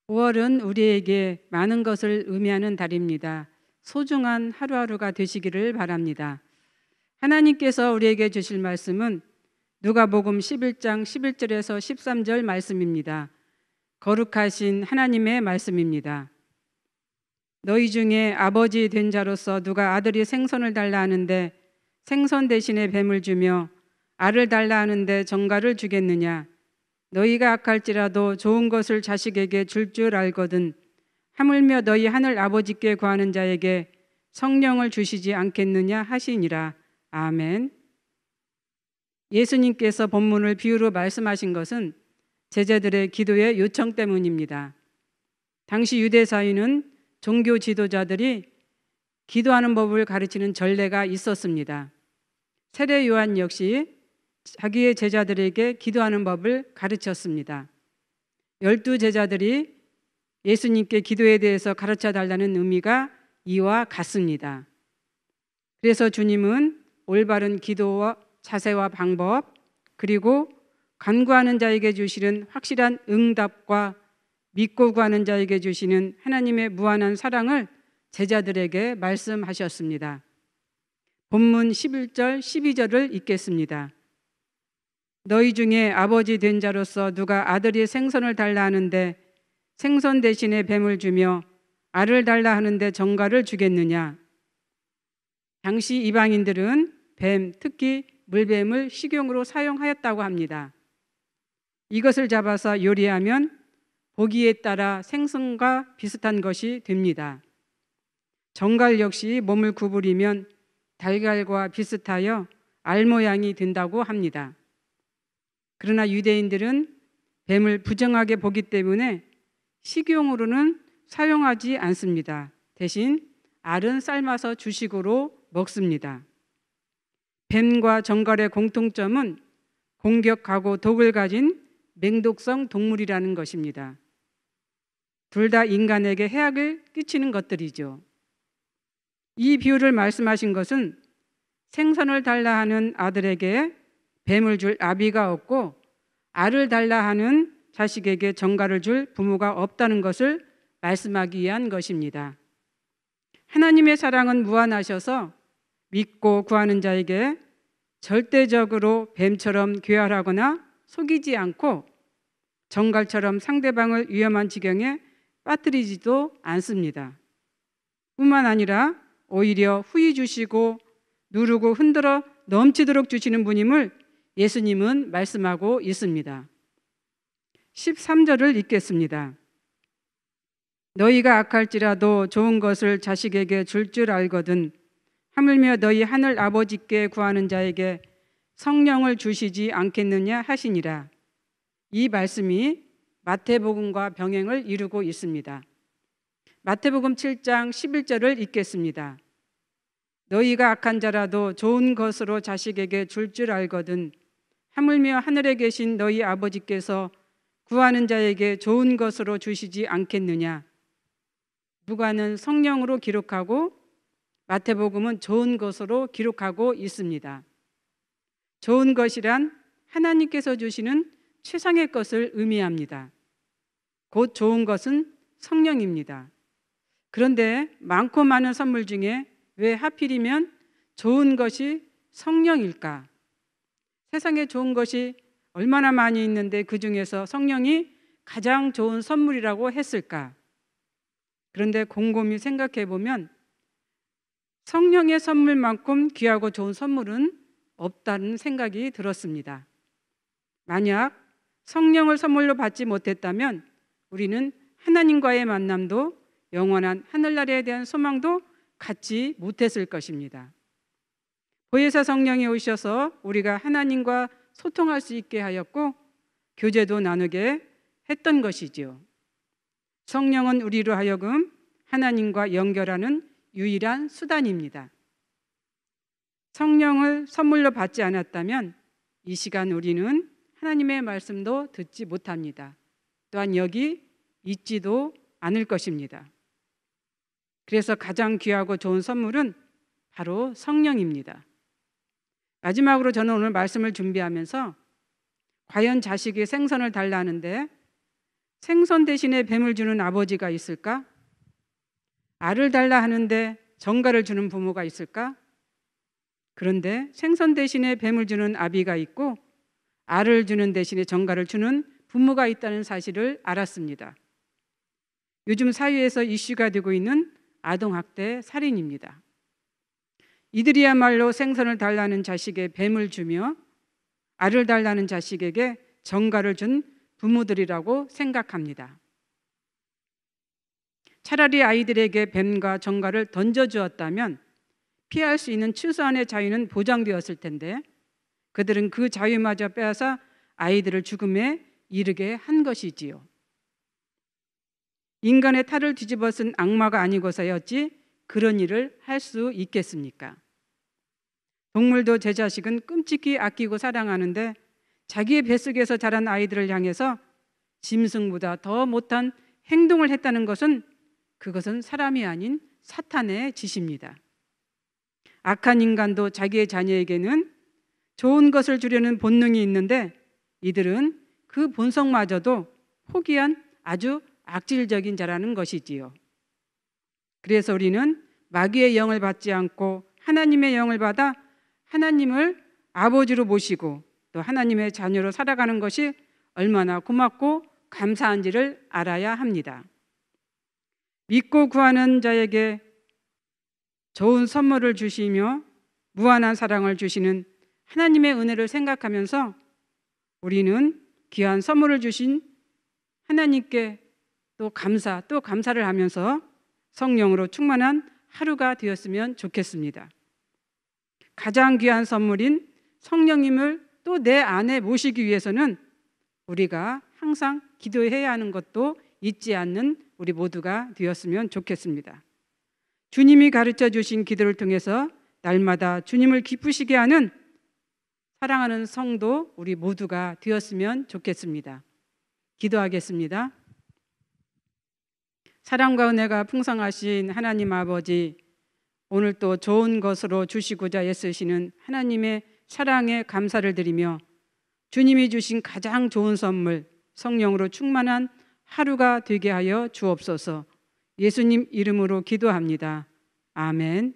5월은 우리에게 많은 것을 의미하는 달입니다. 소중한 하루하루가 되시기를 바랍니다. 하나님께서 우리에게 주실 말씀은 누가복음 11장 11절에서 13절 말씀입니다. 거룩하신 하나님의 말씀입니다. 너희 중에 아버지 된 자로서 누가 아들이 생선을 달라 하는데 생선 대신에 뱀을 주며 알을 달라 하는데 정갈을 주겠느냐? 너희가 악할지라도 좋은 것을 자식에게 줄 줄 알거든 하물며 너희 하늘 아버지께 구하는 자에게 성령을 주시지 않겠느냐 하시니라. 아멘. 예수님께서 본문을 비유로 말씀하신 것은 제자들의 기도의 요청 때문입니다. 당시 유대 사회는 종교 지도자들이 기도하는 법을 가르치는 전례가 있었습니다. 세례 요한 역시 자기의 제자들에게 기도하는 법을 가르쳤습니다. 12 제자들이 예수님께 기도에 대해서 가르쳐 달라는 의미가 이와 같습니다. 그래서 주님은 올바른 기도와 자세와 방법, 그리고 간구하는 자에게 주시는 확실한 응답과 믿고 구하는 자에게 주시는 하나님의 무한한 사랑을 제자들에게 말씀하셨습니다. 본문 11절, 12절을 읽겠습니다. 너희 중에 아버지 된 자로서 누가 아들이 생선을 달라 하는데 생선 대신에 뱀을 주며 알을 달라 하는데 정갈을 주겠느냐? 당시 이방인들은 뱀, 특히 물뱀을 식용으로 사용하였다고 합니다. 이것을 잡아서 요리하면 보기에 따라 생선과 비슷한 것이 됩니다. 정갈 역시 몸을 구부리면 달걀과 비슷하여 알 모양이 된다고 합니다. 그러나 유대인들은 뱀을 부정하게 보기 때문에 식용으로는 사용하지 않습니다. 대신 알은 삶아서 주식으로 먹습니다. 뱀과 정갈의 공통점은 공격하고 독을 가진 맹독성 동물이라는 것입니다. 둘 다 인간에게 해악을 끼치는 것들이죠. 이 비유를 말씀하신 것은 생선을 달라 하는 아들에게 뱀을 줄 아비가 없고 알을 달라 하는 자식에게 정갈을 줄 부모가 없다는 것을 말씀하기 위한 것입니다. 하나님의 사랑은 무한하셔서 믿고 구하는 자에게 절대적으로 뱀처럼 괴활하거나 속이지 않고 정갈처럼 상대방을 위험한 지경에 빠뜨리지도 않습니다. 뿐만 아니라 오히려 후히 주시고 누르고 흔들어 넘치도록 주시는 분임을 예수님은 말씀하고 있습니다. 13절을 읽겠습니다. 너희가 악할지라도 좋은 것을 자식에게 줄 줄 알거든 하물며 너희 하늘 아버지께 구하는 자에게 성령을 주시지 않겠느냐 하시니라. 이 말씀이 마태복음과 병행을 이루고 있습니다. 마태복음 7장 11절을 읽겠습니다. 너희가 악한 자라도 좋은 것으로 자식에게 줄 줄 알거든 하물며 하늘에 계신 너희 아버지께서 구하는 자에게 좋은 것으로 주시지 않겠느냐. 누가는 성령으로 기록하고 마태복음은 좋은 것으로 기록하고 있습니다. 좋은 것이란 하나님께서 주시는 최상의 것을 의미합니다. 곧 좋은 것은 성령입니다. 그런데 많고 많은 선물 중에 왜 하필이면 좋은 것이 성령일까? 세상에 좋은 것이 얼마나 많이 있는데 그 중에서 성령이 가장 좋은 선물이라고 했을까? 그런데 곰곰이 생각해 보면 성령의 선물만큼 귀하고 좋은 선물은 없다는 생각이 들었습니다. 만약 성령을 선물로 받지 못했다면 우리는 하나님과의 만남도 영원한 하늘나라에 대한 소망도 갖지 못했을 것입니다. 보혜사 성령이 오셔서 우리가 하나님과 소통할 수 있게 하였고 교제도 나누게 했던 것이지요. 성령은 우리로 하여금 하나님과 연결하는 유일한 수단입니다. 성령을 선물로 받지 않았다면 이 시간 우리는 하나님의 말씀도 듣지 못합니다. 또한 여기 있지도 않을 것입니다. 그래서 가장 귀하고 좋은 선물은 바로 성령입니다. 마지막으로 저는 오늘 말씀을 준비하면서 과연 자식이 생선을 달라 하는데 생선 대신에 뱀을 주는 아버지가 있을까? 알을 달라 하는데 정갈을 주는 부모가 있을까? 그런데 생선 대신에 뱀을 주는 아비가 있고 알을 주는 대신에 정갈을 주는 부모가 있다는 사실을 알았습니다. 요즘 사회에서 이슈가 되고 있는 아동학대 살인입니다. 이들이야말로 생선을 달라는 자식에 뱀을 주며 알을 달라는 자식에게 정갈을 준 부모들이라고 생각합니다. 차라리 아이들에게 뱀과 정갈을 던져주었다면 피할 수 있는 최소한의 자유는 보장되었을 텐데 그들은 그 자유마저 빼앗아 아이들을 죽음에 이르게 한 것이지요. 인간의 탈을 뒤집어 쓴 악마가 아니고서야 어찌 그런 일을 할 수 있겠습니까? 동물도 제 자식은 끔찍히 아끼고 사랑하는데 자기의 뱃속에서 자란 아이들을 향해서 짐승보다 더 못한 행동을 했다는 것은 그것은 사람이 아닌 사탄의 짓입니다. 악한 인간도 자기의 자녀에게는 좋은 것을 주려는 본능이 있는데 이들은 그 본성마저도 포기한 아주 악질적인 자라는 것이지요. 그래서 우리는 마귀의 영을 받지 않고 하나님의 영을 받아 하나님을 아버지로 모시고 또 하나님의 자녀로 살아가는 것이 얼마나 고맙고 감사한지를 알아야 합니다. 믿고 구하는 자에게 좋은 선물을 주시며 무한한 사랑을 주시는 하나님의 은혜를 생각하면서 우리는 귀한 선물을 주신 하나님께 또 감사를 하면서 성령으로 충만한 하루가 되었으면 좋겠습니다. 가장 귀한 선물인 성령님을 또 내 안에 모시기 위해서는 우리가 항상 기도해야 하는 것도 잊지 않는 우리 모두가 되었으면 좋겠습니다. 주님이 가르쳐 주신 기도를 통해서 날마다 주님을 기쁘시게 하는 사랑하는 성도 우리 모두가 되었으면 좋겠습니다. 기도하겠습니다. 사랑과 은혜가 풍성하신 하나님 아버지, 오늘 또 좋은 것으로 주시고자 애쓰시는 하나님의 사랑에 감사를 드리며 주님이 주신 가장 좋은 선물 성령으로 충만한 하루가 되게 하여 주옵소서. 예수님 이름으로 기도합니다. 아멘.